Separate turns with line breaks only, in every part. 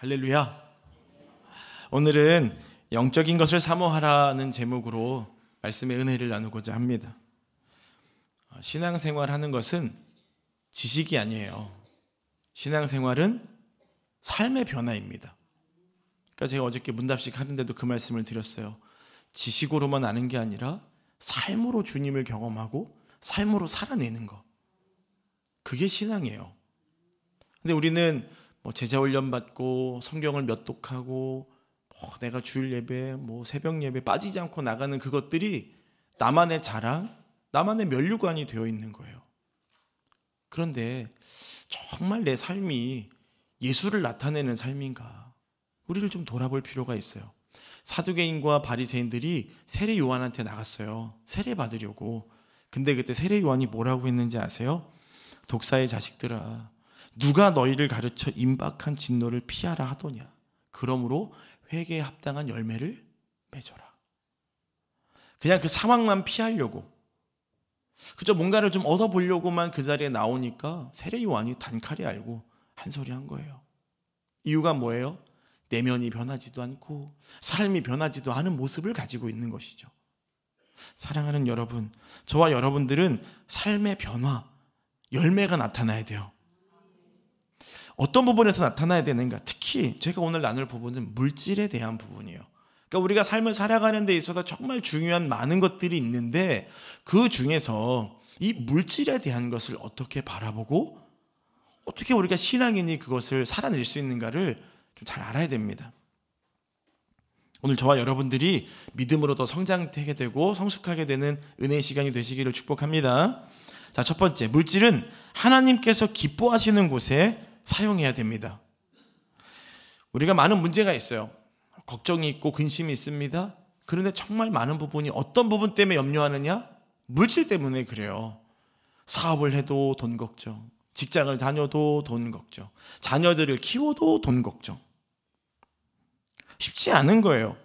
할렐루야. 오늘은 영적인 것을 사모하라는 제목으로 말씀의 은혜를 나누고자 합니다. 신앙생활하는 것은 지식이 아니에요. 신앙생활은 삶의 변화입니다. 그러니까 제가 어저께 문답식 하는데도 그 말씀을 드렸어요. 지식으로만 아는 게 아니라 삶으로 주님을 경험하고 삶으로 살아내는 거, 그게 신앙이에요. 근데 우리는 제자 훈련 받고 성경을 몇 독하고 내가 주일 예배, 새벽 예배 빠지지 않고 나가는 그것들이 나만의 자랑, 나만의 면류관이 되어 있는 거예요. 그런데 정말 내 삶이 예수를 나타내는 삶인가? 우리를 좀 돌아볼 필요가 있어요. 사두개인과 바리새인들이 세례 요한한테 나갔어요. 세례 받으려고. 근데 그때 세례 요한이 뭐라고 했는지 아세요? 독사의 자식들아, 누가 너희를 가르쳐 임박한 진노를 피하라 하더냐? 그러므로 회개에 합당한 열매를 맺어라. 그냥 그 상황만 피하려고, 그저 뭔가를 좀 얻어보려고만 그 자리에 나오니까 세례 요한이 단칼에 알고 한 소리 한 거예요. 이유가 뭐예요? 내면이 변하지도 않고 삶이 변하지도 않은 모습을 가지고 있는 것이죠. 사랑하는 여러분, 저와 여러분들은 삶의 변화, 열매가 나타나야 돼요. 어떤 부분에서 나타나야 되는가? 특히 제가 오늘 나눌 부분은 물질에 대한 부분이에요. 그러니까 우리가 삶을 살아가는 데 있어서 정말 중요한 많은 것들이 있는데 그 중에서 이 물질에 대한 것을 어떻게 바라보고 어떻게 우리가 신앙인이 그것을 살아낼 수 있는가를 좀 잘 알아야 됩니다. 오늘 저와 여러분들이 믿음으로 더 성장하게 되고 성숙하게 되는 은혜의 시간이 되시기를 축복합니다. 자, 첫 번째, 물질은 하나님께서 기뻐하시는 곳에 사용해야 됩니다. 우리가 많은 문제가 있어요. 걱정이 있고 근심이 있습니다. 그런데 정말 많은 부분이 어떤 부분 때문에 염려하느냐? 물질 때문에 그래요. 사업을 해도 돈 걱정, 직장을 다녀도 돈 걱정, 자녀들을 키워도 돈 걱정. 쉽지 않은 거예요.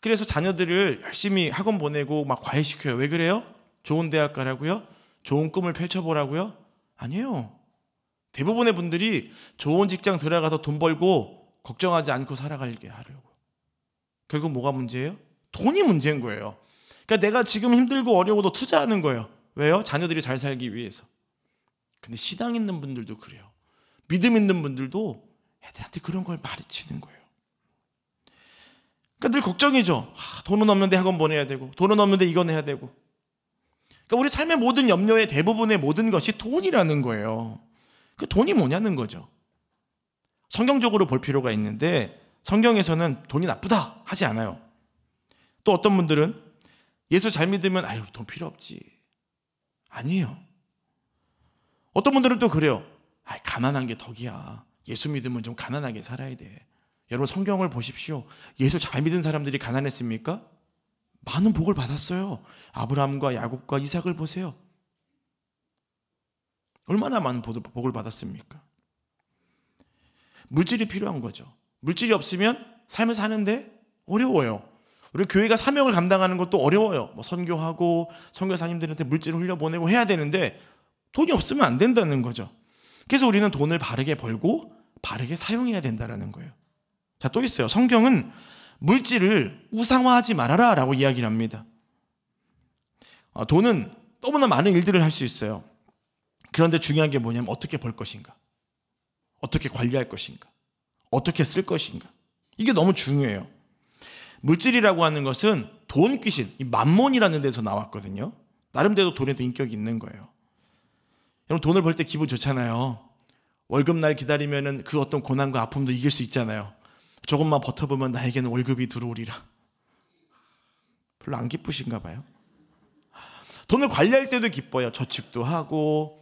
그래서 자녀들을 열심히 학원 보내고 막 과외시켜요. 왜 그래요? 좋은 대학 가라고요? 좋은 꿈을 펼쳐보라고요? 아니에요. 대부분의 분들이 좋은 직장 들어가서 돈 벌고 걱정하지 않고 살아가게 하려고. 결국 뭐가 문제예요? 돈이 문제인 거예요. 그러니까 내가 지금 힘들고 어려워도 투자하는 거예요. 왜요? 자녀들이 잘 살기 위해서. 근데 신앙 있는 분들도 그래요. 믿음 있는 분들도 애들한테 그런 걸 가르치는 거예요. 그러니까 늘 걱정이죠. 돈은 없는데 학원 보내야 되고, 돈은 없는데 이건 해야 되고. 그러니까 우리 삶의 모든 염려의 대부분의 모든 것이 돈이라는 거예요. 그 돈이 뭐냐는 거죠. 성경적으로 볼 필요가 있는데 성경에서는 돈이 나쁘다 하지 않아요. 또 어떤 분들은 예수 잘 믿으면 아유 돈 필요 없지. 아니에요. 어떤 분들은 또 그래요. 가난한 게 덕이야. 예수 믿으면 좀 가난하게 살아야 돼. 여러분 성경을 보십시오. 예수 잘 믿은 사람들이 가난했습니까? 많은 복을 받았어요. 아브라함과 야곱과 이삭을 보세요. 얼마나 많은 복을 받았습니까? 물질이 필요한 거죠. 물질이 없으면 삶을 사는데 어려워요. 우리 교회가 사명을 감당하는 것도 어려워요. 선교하고 선교사님들한테 물질을 흘려보내고 해야 되는데 돈이 없으면 안 된다는 거죠. 그래서 우리는 돈을 바르게 벌고 바르게 사용해야 된다는 거예요. 자, 또 있어요. 성경은 물질을 우상화하지 말아라 라고 이야기를 합니다. 돈은 너무나 많은 일들을 할 수 있어요. 그런데 중요한 게 뭐냐면 어떻게 벌 것인가, 어떻게 관리할 것인가, 어떻게 쓸 것인가, 이게 너무 중요해요. 물질이라고 하는 것은 돈 귀신, 이 만몬이라는 데서 나왔거든요. 나름대로 돈에도 인격이 있는 거예요. 여러분 돈을 벌 때 기분 좋잖아요. 월급날 기다리면 그 어떤 고난과 아픔도 이길 수 있잖아요. 조금만 버텨보면 나에게는 월급이 들어오리라. 별로 안 기쁘신가 봐요. 돈을 관리할 때도 기뻐요. 저축도 하고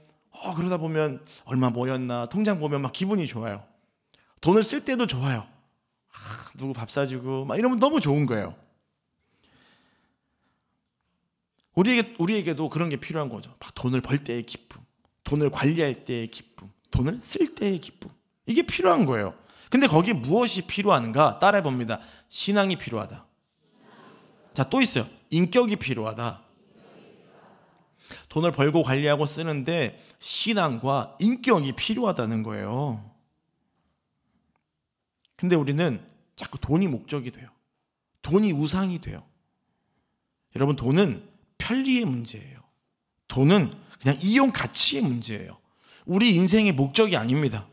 그러다 보면 얼마 모였나 통장 보면 막 기분이 좋아요. 돈을 쓸 때도 좋아요. 누구 밥 사주고 막 이러면 너무 좋은 거예요. 우리에게도 그런 게 필요한 거죠. 막 돈을 벌 때의 기쁨, 돈을 관리할 때의 기쁨, 돈을 쓸 때의 기쁨, 이게 필요한 거예요. 근데 거기에 무엇이 필요한가? 따라해 봅니다. 신앙이 필요하다. 자, 또 있어요. 인격이 필요하다. 돈을 벌고 관리하고 쓰는데 신앙과 인격이 필요하다는 거예요. 근데 우리는 자꾸 돈이 목적이 돼요. 돈이 우상이 돼요. 여러분, 돈은 편리의 문제예요. 돈은 그냥 이용 가치의 문제예요. 우리 인생의 목적이 아닙니다.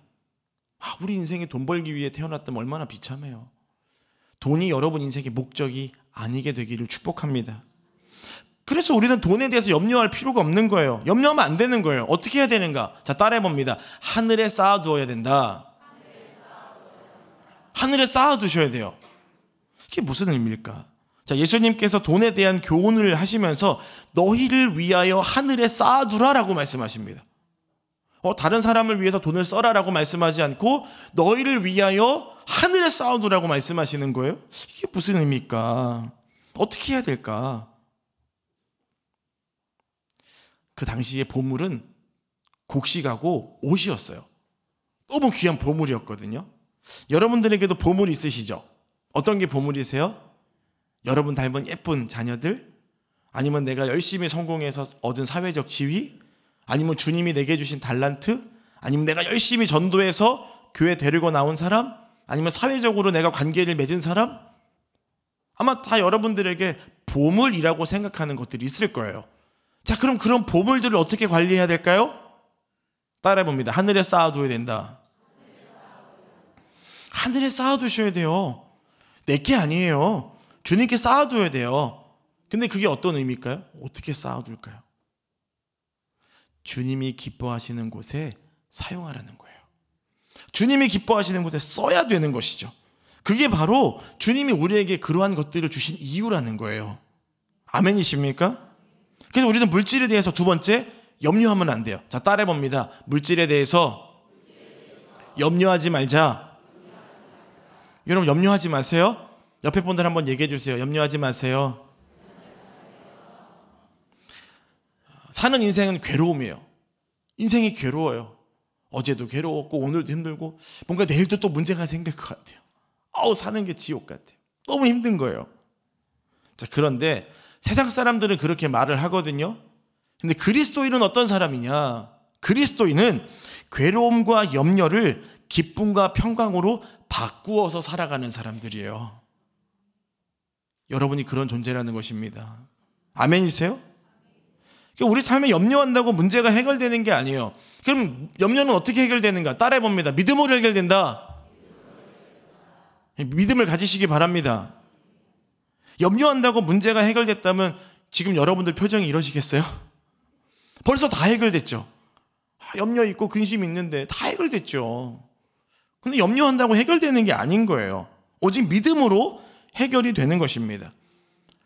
우리 인생에 돈 벌기 위해 태어났다면 얼마나 비참해요. 돈이 여러분 인생의 목적이 아니게 되기를 축복합니다. 그래서 우리는 돈에 대해서 염려할 필요가 없는 거예요. 염려하면 안 되는 거예요. 어떻게 해야 되는가? 자, 따라해봅니다. 하늘에 쌓아두어야 된다. 하늘에 쌓아두셔야 돼요. 이게 무슨 의미일까? 자, 예수님께서 돈에 대한 교훈을 하시면서 너희를 위하여 하늘에 쌓아두라라고 말씀하십니다. 다른 사람을 위해서 돈을 써라라고 말씀하지 않고 너희를 위하여 하늘에 쌓아두라고 말씀하시는 거예요. 이게 무슨 의미일까? 어떻게 해야 될까? 그 당시에 보물은 곡식하고 옷이었어요. 너무 귀한 보물이었거든요. 여러분들에게도 보물이 있으시죠? 어떤 게 보물이세요? 여러분 닮은 예쁜 자녀들? 아니면 내가 열심히 성공해서 얻은 사회적 지위? 아니면 주님이 내게 주신 달란트? 아니면 내가 열심히 전도해서 교회 데리고 나온 사람? 아니면 사회적으로 내가 관계를 맺은 사람? 아마 다 여러분들에게 보물이라고 생각하는 것들이 있을 거예요. 자, 그럼 그런 보물들을 어떻게 관리해야 될까요? 따라해봅니다. 하늘에 쌓아둬야 된다. 하늘에 쌓아두셔야 돼요. 내게 아니에요. 주님께 쌓아둬야 돼요. 근데 그게 어떤 의미일까요? 어떻게 쌓아둘까요? 주님이 기뻐하시는 곳에 사용하라는 거예요. 주님이 기뻐하시는 곳에 써야 되는 것이죠. 그게 바로 주님이 우리에게 그러한 것들을 주신 이유라는 거예요. 아멘이십니까? 그래서 우리는 물질에 대해서 두 번째, 염려하면 안 돼요. 자, 따라해봅니다. 물질에 대해서 염려하지 말자. 여러분, 염려하지 마세요. 옆에 분들 한번 얘기해 주세요. 염려하지 마세요. 사는 인생은 괴로움이에요. 인생이 괴로워요. 어제도 괴로웠고 오늘도 힘들고 뭔가 내일도 또 문제가 생길 것 같아요. 사는 게 지옥 같아요. 너무 힘든 거예요. 자, 그런데 세상 사람들은 그렇게 말을 하거든요. 근데 그리스도인은 어떤 사람이냐? 그리스도인은 괴로움과 염려를 기쁨과 평강으로 바꾸어서 살아가는 사람들이에요. 여러분이 그런 존재라는 것입니다. 아멘이세요? 우리 삶에 염려한다고 문제가 해결되는 게 아니에요. 그럼 염려는 어떻게 해결되는가? 따라해봅니다. 믿음으로 해결된다. 믿음을 가지시기 바랍니다. 염려한다고 문제가 해결됐다면 지금 여러분들 표정이 이러시겠어요? 벌써 다 해결됐죠. 염려 있고 근심 있는데 다 해결됐죠. 근데 염려한다고 해결되는 게 아닌 거예요. 오직 믿음으로 해결이 되는 것입니다.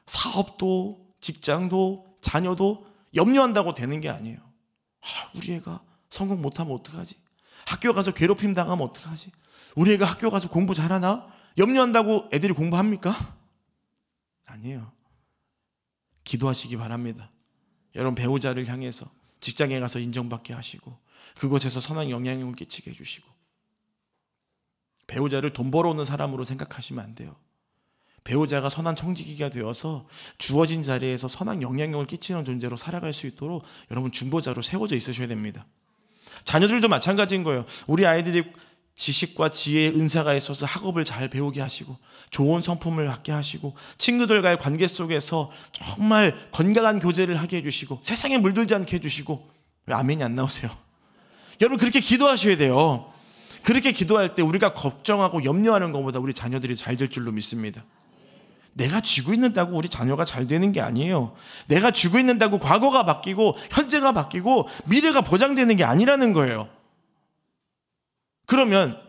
사업도, 직장도, 자녀도 염려한다고 되는 게 아니에요. 우리 애가 성공 못하면 어떡하지? 학교 가서 괴롭힘 당하면 어떡하지? 우리 애가 학교 가서 공부 잘하나? 염려한다고 애들이 공부합니까? 아니에요. 기도하시기 바랍니다. 여러분, 배우자를 향해서 직장에 가서 인정받게 하시고 그곳에서 선한 영향력을 끼치게 해주시고, 배우자를 돈 벌어오는 사람으로 생각하시면 안 돼요. 배우자가 선한 청지기가 되어서 주어진 자리에서 선한 영향력을 끼치는 존재로 살아갈 수 있도록 여러분 중보자로 세워져 있으셔야 됩니다. 자녀들도 마찬가지인 거예요. 우리 아이들이 지식과 지혜의 은사가 있어서 학업을 잘 배우게 하시고 좋은 성품을 갖게 하시고 친구들과의 관계 속에서 정말 건강한 교제를 하게 해주시고 세상에 물들지 않게 해주시고. 왜 아멘이 안 나오세요? 여러분, 그렇게 기도하셔야 돼요. 그렇게 기도할 때 우리가 걱정하고 염려하는 것보다 우리 자녀들이 잘 될 줄로 믿습니다. 내가 쥐고 있는다고 우리 자녀가 잘 되는 게 아니에요. 내가 쥐고 있는다고 과거가 바뀌고 현재가 바뀌고 미래가 보장되는 게 아니라는 거예요. 그러면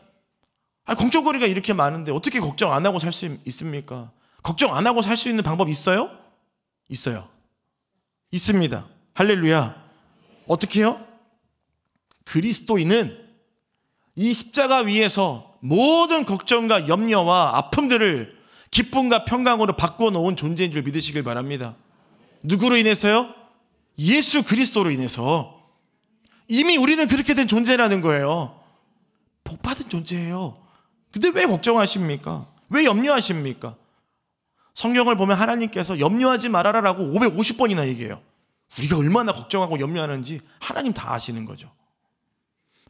걱정거리가 이렇게 많은데 어떻게 걱정 안 하고 살 수 있습니까? 걱정 안 하고 살 수 있는 방법 있어요? 있어요. 있습니다. 할렐루야. 어떻게 해요? 그리스도인은 이 십자가 위에서 모든 걱정과 염려와 아픔들을 기쁨과 평강으로 바꾸어 놓은 존재인 줄 믿으시길 바랍니다. 누구로 인해서요? 예수 그리스도로 인해서. 이미 우리는 그렇게 된 존재라는 거예요. 복받은 존재예요. 근데 왜 걱정하십니까? 왜 염려하십니까? 성경을 보면 하나님께서 염려하지 말아라라고 550번이나 얘기해요. 우리가 얼마나 걱정하고 염려하는지 하나님 다 아시는 거죠.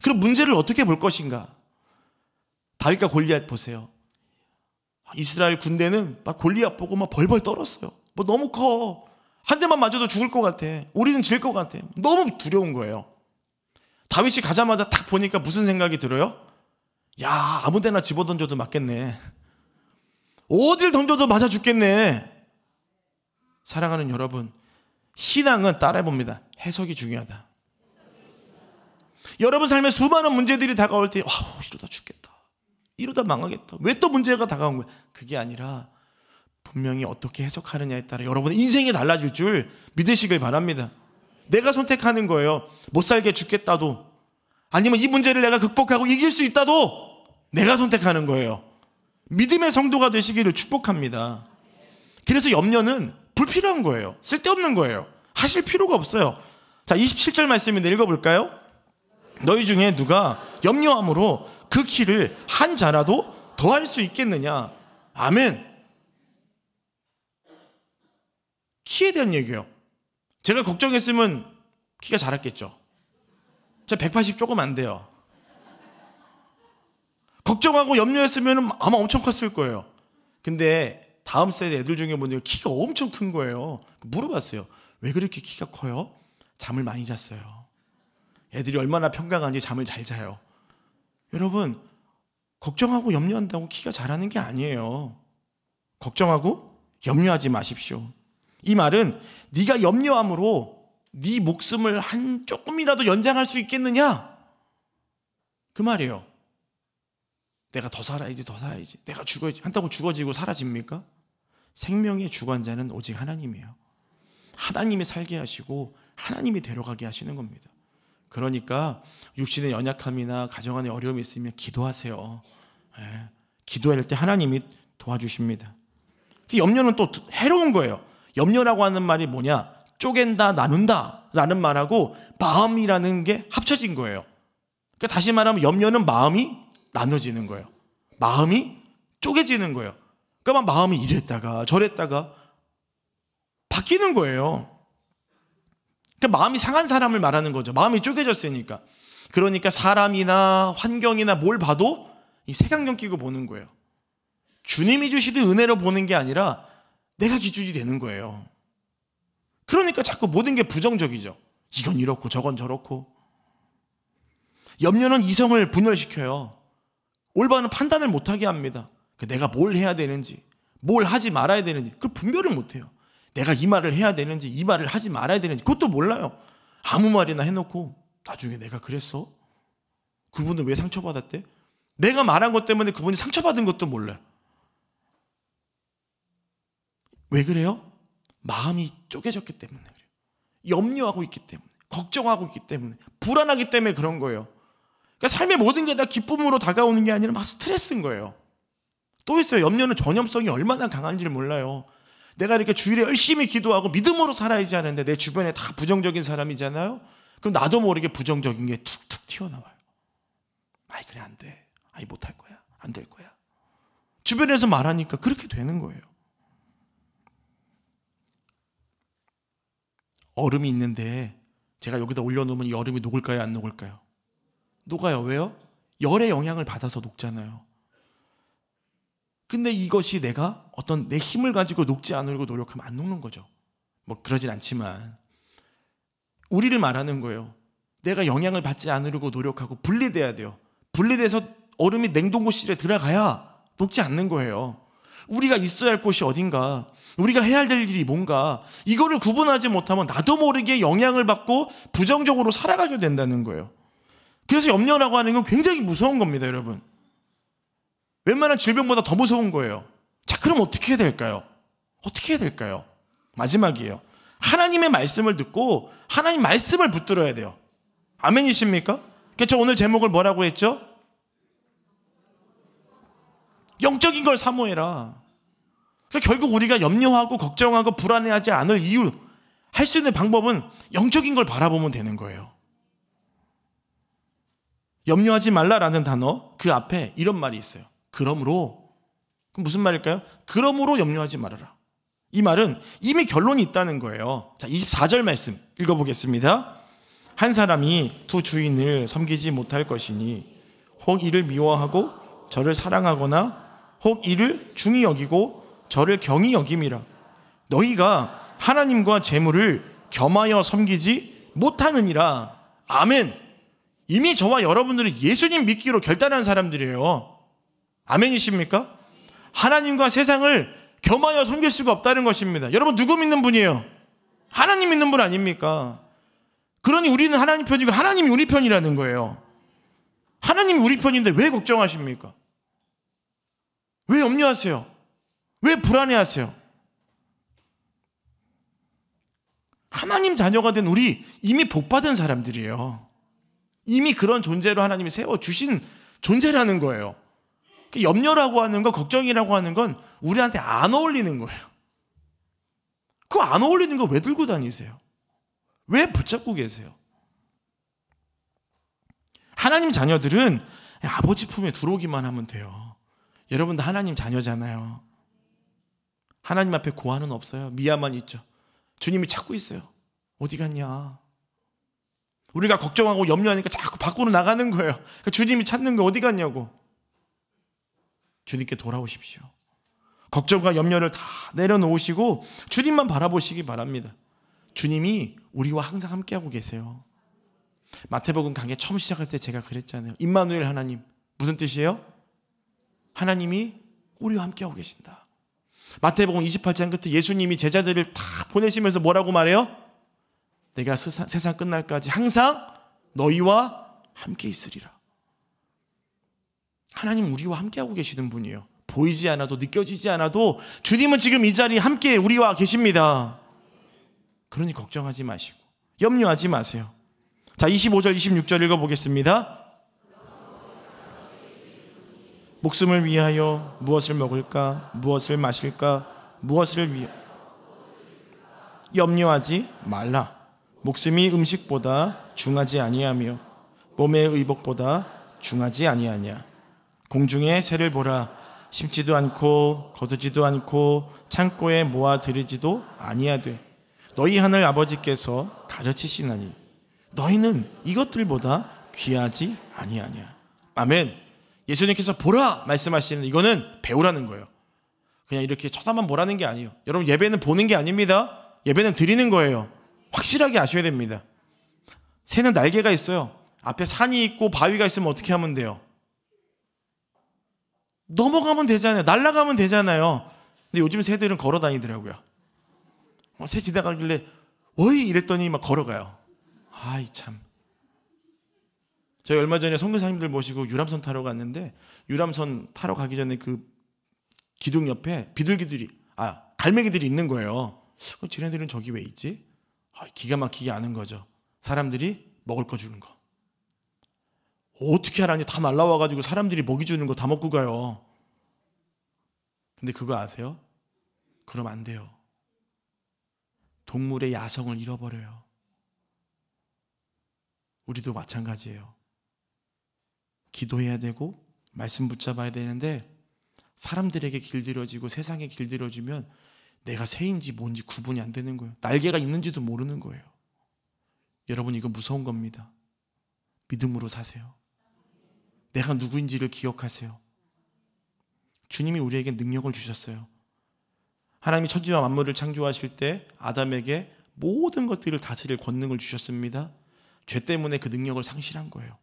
그럼 문제를 어떻게 볼 것인가? 다윗과 골리앗 보세요. 이스라엘 군대는 막 골리앗 보고 막 벌벌 떨었어요. 뭐 너무 커. 한 대만 맞아도 죽을 것 같아. 우리는 질 것 같아. 너무 두려운 거예요. 다윗이 가자마자 딱 보니까 무슨 생각이 들어요? 야, 아무 데나 집어던져도 맞겠네. 어딜 던져도 맞아 죽겠네. 사랑하는 여러분, 신앙은 따라해봅니다. 해석이 중요하다. 여러분 삶에 수많은 문제들이 다가올 때 이러다 죽겠다, 이러다 망하겠다, 왜 또 문제가 다가온 거야? 그게 아니라 분명히 어떻게 해석하느냐에 따라 여러분의 인생이 달라질 줄 믿으시길 바랍니다. 내가 선택하는 거예요. 못 살게 죽겠다도, 아니면 이 문제를 내가 극복하고 이길 수 있다도 내가 선택하는 거예요. 믿음의 성도가 되시기를 축복합니다. 그래서 염려는 불필요한 거예요. 쓸데없는 거예요. 하실 필요가 없어요. 자, 27절 말씀인데 읽어볼까요? 너희 중에 누가 염려함으로 그 키를 한 자라도 더할 수 있겠느냐? 아멘. 키에 대한 얘기예요. 제가 걱정했으면 키가 자랐겠죠. 저 180 조금 안 돼요. 걱정하고 염려했으면 아마 엄청 컸을 거예요. 근데 다음 세대 애들 중에 보니까 키가 엄청 큰 거예요. 물어봤어요. 왜 그렇게 키가 커요? 잠을 많이 잤어요. 애들이 얼마나 평강한지 잠을 잘 자요. 여러분, 걱정하고 염려한다고 키가 자라는 게 아니에요. 걱정하고 염려하지 마십시오. 이 말은 네가 염려함으로 네 목숨을 한 조금이라도 연장할 수 있겠느냐? 그 말이에요. 내가 더 살아야지, 내가 죽어야지 한다고 죽어지고 사라집니까? 생명의 주관자는 오직 하나님이에요. 하나님이 살게 하시고 하나님이 데려가게 하시는 겁니다. 그러니까 육신의 연약함이나 가정 안에 어려움이 있으면 기도하세요. 기도할 때 하나님이 도와주십니다. 염려는 또 해로운 거예요. 염려라고 하는 말이 뭐냐? 쪼갠다, 나눈다 라는 말하고 마음이라는 게 합쳐진 거예요. 그러니까 다시 말하면 염려는 마음이 나눠지는 거예요. 마음이 쪼개지는 거예요. 그러니까 마음이 이랬다가 저랬다가 바뀌는 거예요. 그러니까 마음이 상한 사람을 말하는 거죠. 마음이 쪼개졌으니까. 그러니까 사람이나 환경이나 뭘 봐도 이 색안경 끼고 보는 거예요. 주님이 주시는 은혜로 보는 게 아니라 내가 기준이 되는 거예요. 그러니까 자꾸 모든 게 부정적이죠. 이건 이렇고 저건 저렇고. 염려는 이성을 분열시켜요. 올바른 판단을 못하게 합니다. 내가 뭘 해야 되는지, 뭘 하지 말아야 되는지 그걸 분별을 못해요. 내가 이 말을 해야 되는지, 이 말을 하지 말아야 되는지 그것도 몰라요. 아무 말이나 해놓고 나중에 내가 그랬어? 그분은 왜 상처받았대? 내가 말한 것 때문에 그분이 상처받은 것도 몰라요. 왜 그래요? 마음이 쪼개졌기 때문에 그래요. 염려하고 있기 때문에, 걱정하고 있기 때문에, 불안하기 때문에 그런 거예요. 그러니까 삶의 모든 게 다 기쁨으로 다가오는 게 아니라 막 스트레스인 거예요. 또 있어요. 염려는 전염성이 얼마나 강한지를 몰라요. 내가 이렇게 주일에 열심히 기도하고 믿음으로 살아야지 하는데 내 주변에 다 부정적인 사람이잖아요. 그럼 나도 모르게 부정적인 게 툭툭 튀어나와요. 아이 그래 안 돼. 아이 못할 거야. 안 될 거야. 주변에서 말하니까 그렇게 되는 거예요. 얼음이 있는데 제가 여기다 올려놓으면 이 얼음이 녹을까요? 안 녹을까요? 녹아요. 왜요? 열의 영향을 받아서 녹잖아요. 근데 이것이 내가 어떤 내 힘을 가지고 녹지 않으려고 노력하면 안 녹는 거죠. 뭐 그러진 않지만 우리를 말하는 거예요. 내가 영향을 받지 않으려고 노력하고 분리돼야 돼요. 분리돼서 얼음이 냉동고실에 들어가야 녹지 않는 거예요. 우리가 있어야 할 곳이 어딘가, 우리가 해야 될 일이 뭔가, 이거를 구분하지 못하면 나도 모르게 영향을 받고 부정적으로 살아가게 된다는 거예요. 그래서 염려라고 하는 건 굉장히 무서운 겁니다, 여러분. 웬만한 질병보다 더 무서운 거예요. 자, 그럼 어떻게 해야 될까요? 어떻게 해야 될까요? 마지막이에요. 하나님의 말씀을 듣고 하나님 말씀을 붙들어야 돼요. 아멘이십니까? 그래서 오늘 제목을 뭐라고 했죠? 영적인 걸 사모해라. 그러니까 결국 우리가 염려하고 걱정하고 불안해하지 않을 이유, 할 수 있는 방법은 영적인 걸 바라보면 되는 거예요. 염려하지 말라라는 단어 그 앞에 이런 말이 있어요. 그러므로, 그럼 무슨 말일까요? 그러므로 염려하지 말아라. 이 말은 이미 결론이 있다는 거예요. 자, 24절 말씀 읽어보겠습니다. 한 사람이 두 주인을 섬기지 못할 것이니 혹 이를 미워하고 저를 사랑하거나 혹 이를 중히 여기고 저를 경히 여김이라. 너희가 하나님과 재물을 겸하여 섬기지 못하느니라. 아멘. 이미 저와 여러분들은 예수님 믿기로 결단한 사람들이에요. 아멘이십니까? 하나님과 세상을 겸하여 섬길 수가 없다는 것입니다. 여러분 누구 믿는 분이에요? 하나님 믿는 분 아닙니까? 그러니 우리는 하나님 편이고 하나님이 우리 편이라는 거예요. 하나님이 우리 편인데 왜 걱정하십니까? 왜 염려하세요? 왜 불안해하세요? 하나님 자녀가 된 우리 이미 복받은 사람들이에요. 이미 그런 존재로 하나님이 세워주신 존재라는 거예요. 염려라고 하는 거, 걱정이라고 하는 건 우리한테 안 어울리는 거예요. 그거 안 어울리는 거 왜 들고 다니세요? 왜 붙잡고 계세요? 하나님 자녀들은 아버지 품에 들어오기만 하면 돼요. 여러분도 하나님 자녀잖아요. 하나님 앞에 고한은 없어요. 미아만 있죠. 주님이 찾고 있어요. 어디 갔냐? 우리가 걱정하고 염려하니까 자꾸 밖으로 나가는 거예요. 그러니까 주님이 찾는 거 어디 갔냐고. 주님께 돌아오십시오. 걱정과 염려를 다 내려놓으시고 주님만 바라보시기 바랍니다. 주님이 우리와 항상 함께하고 계세요. 마태복음 강의 처음 시작할 때 제가 그랬잖아요. 임마누엘 하나님. 무슨 뜻이에요? 하나님이 우리와 함께하고 계신다. 마태복음 28장 끝에 예수님이 제자들을 다 보내시면서 뭐라고 말해요? 내가 세상 끝날까지 항상 너희와 함께 있으리라. 하나님 우리와 함께하고 계시는 분이에요. 보이지 않아도 느껴지지 않아도 주님은 지금 이 자리에 함께 우리와 계십니다. 그러니 걱정하지 마시고 염려하지 마세요. 자, 25절 26절 읽어보겠습니다. 목숨을 위하여 무엇을 먹을까? 무엇을 마실까? 무엇을 위하여 염려하지 말라. 목숨이 음식보다 중하지 아니하며 몸의 의복보다 중하지 아니하냐. 공중의 새를 보라. 심지도 않고 거두지도 않고 창고에 모아 들이지도 아니하되 너희 하늘 아버지께서 가르치시나니 너희는 이것들보다 귀하지 아니하냐. 아멘. 예수님께서 보라 말씀하시는 이거는 배우라는 거예요. 그냥 이렇게 쳐다만 보라는 게 아니에요. 여러분 예배는 보는 게 아닙니다. 예배는 드리는 거예요. 확실하게 아셔야 됩니다. 새는 날개가 있어요. 앞에 산이 있고 바위가 있으면 어떻게 하면 돼요? 넘어가면 되잖아요. 날아가면 되잖아요. 근데 요즘 새들은 걸어 다니더라고요. 새 지나가길래 어이 이랬더니 막 걸어가요. 아이 참. 저희 얼마 전에 선교사님들 모시고 유람선 타러 갔는데 유람선 타러 가기 전에 그 기둥 옆에 갈매기들이 있는 거예요. 쟤네들은 저기 왜 있지? 기가 막히게 아는 거죠. 사람들이 먹을 거 주는 거. 어떻게 하라니 다 날라와가지고 사람들이 먹이 주는 거 다 먹고 가요. 근데 그거 아세요? 그럼 안 돼요. 동물의 야성을 잃어버려요. 우리도 마찬가지예요. 기도해야 되고 말씀 붙잡아야 되는데 사람들에게 길들여지고 세상에 길들여지면 내가 새인지 뭔지 구분이 안 되는 거예요. 날개가 있는지도 모르는 거예요. 여러분 이거 무서운 겁니다. 믿음으로 사세요. 내가 누구인지를 기억하세요. 주님이 우리에게 능력을 주셨어요. 하나님이 천지와 만물을 창조하실 때 아담에게 모든 것들을 다스릴 권능을 주셨습니다. 죄 때문에 그 능력을 상실한 거예요.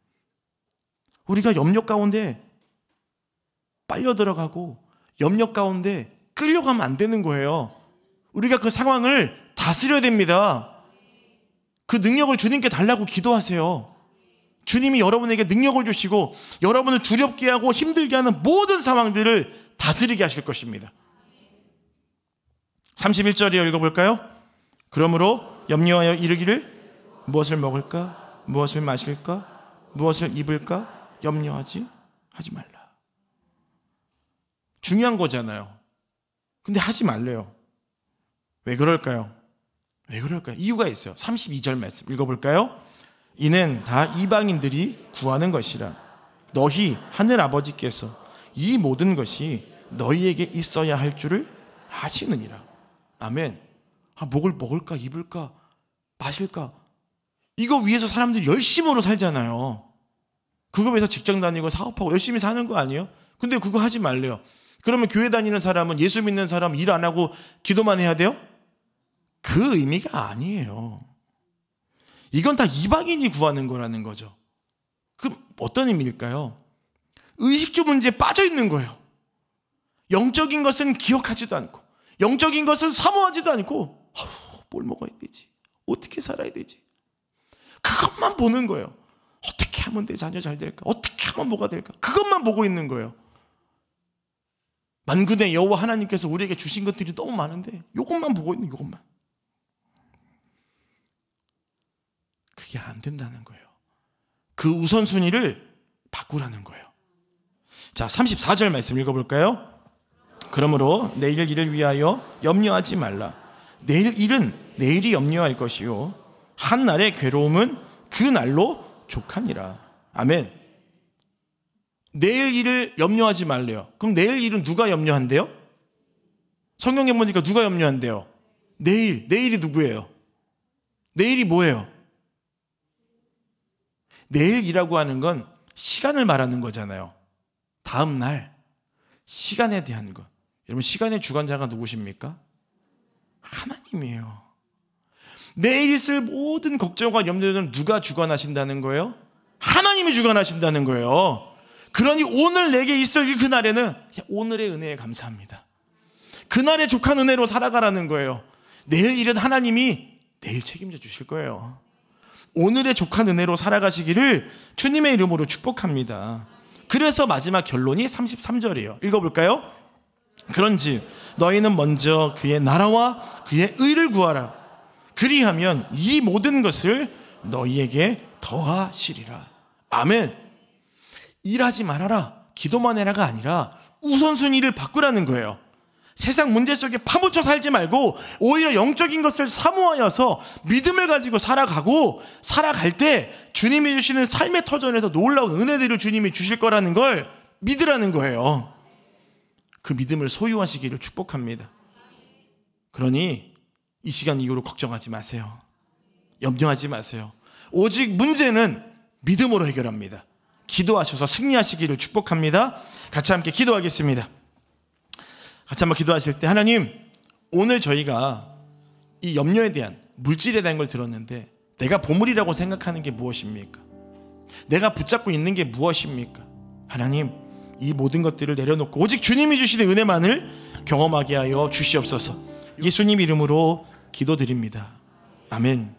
우리가 염려 가운데 빨려 들어가고 염려 가운데 끌려가면 안 되는 거예요. 우리가 그 상황을 다스려야 됩니다. 그 능력을 주님께 달라고 기도하세요. 주님이 여러분에게 능력을 주시고 여러분을 두렵게 하고 힘들게 하는 모든 상황들을 다스리게 하실 것입니다. 31절에 읽어볼까요? 그러므로 염려하여 이르기를 무엇을 먹을까? 무엇을 마실까? 무엇을 입을까? 염려하지 말라. 중요한 거잖아요. 근데 하지 말래요. 왜 그럴까요? 이유가 있어요. 32절 말씀 읽어볼까요? 이는 다 이방인들이 구하는 것이라. 너희 하늘 아버지께서 이 모든 것이 너희에게 있어야 할 줄을 아시느니라. 아멘. 목을 먹을까 입을까 마실까 이거 위해서 사람들이 열심으로 살잖아요. 그거 위해서 직장 다니고 사업하고 열심히 사는 거 아니에요? 근데 그거 하지 말래요. 그러면 교회 다니는 사람은, 예수 믿는 사람 일 안 하고 기도만 해야 돼요? 그 의미가 아니에요. 이건 다 이방인이 구하는 거라는 거죠. 그럼 어떤 의미일까요? 의식주 문제에 빠져 있는 거예요. 영적인 것은 기억하지도 않고, 영적인 것은 사모하지도 않고, 뭘 먹어야 되지? 어떻게 살아야 되지? 그것만 보는 거예요. 어떻게 하면 내 자녀 잘 될까? 어떻게 하면 뭐가 될까? 그것만 보고 있는 거예요. 만군의 여호와 하나님께서 우리에게 주신 것들이 너무 많은데 이것만 보고 있는, 이것만. 그게 안 된다는 거예요. 그 우선순위를 바꾸라는 거예요. 자, 34절 말씀 읽어볼까요? 그러므로 내일 일을 위하여 염려하지 말라. 내일 일은 내일이 염려할 것이요 한 날의 괴로움은 그 날로 족하니라. 아멘. 내일 일을 염려하지 말래요. 그럼 내일 일은 누가 염려한대요? 성경에 보니까 누가 염려한대요? 내일이 누구예요? 내일이 뭐예요? 내일이라고 하는 건 시간을 말하는 거잖아요. 다음 날 시간에 대한 것. 여러분, 시간의 주관자가 누구십니까? 하나님이에요. 내일 있을 모든 걱정과 염려는 누가 주관하신다는 거예요? 하나님이 주관하신다는 거예요. 그러니 오늘 내게 있을 그 날에는 오늘의 은혜에 감사합니다. 그날의 족한 은혜로 살아가라는 거예요. 내일 일은 하나님이 내일 책임져 주실 거예요. 오늘의 족한 은혜로 살아가시기를 주님의 이름으로 축복합니다. 그래서 마지막 결론이 33절이에요. 읽어볼까요? 그런즉 너희는 먼저 그의 나라와 그의 의를 구하라. 그리하면 이 모든 것을 너희에게 더하시리라. 아멘. 일하지 말아라, 기도만 해라가 아니라 우선순위를 바꾸라는 거예요. 세상 문제 속에 파묻혀 살지 말고 오히려 영적인 것을 사모하여서 믿음을 가지고 살아갈 때 주님이 주시는 삶의 터전에서 놀라운 은혜들을 주님이 주실 거라는 걸 믿으라는 거예요. 그 믿음을 소유하시기를 축복합니다. 그러니 이 시간 이후로 걱정하지 마세요. 염려하지 마세요. 오직 문제는 믿음으로 해결합니다. 기도하셔서 승리하시기를 축복합니다. 같이 함께 기도하겠습니다. 같이 한번 기도하실 때, 하나님, 오늘 저희가 이 염려에 대한, 물질에 대한 걸 들었는데 내가 보물이라고 생각하는 게 무엇입니까? 내가 붙잡고 있는 게 무엇입니까? 하나님, 이 모든 것들을 내려놓고 오직 주님이 주시는 은혜만을 경험하게 하여 주시옵소서. 예수님 이름으로 기도드립니다. 아멘.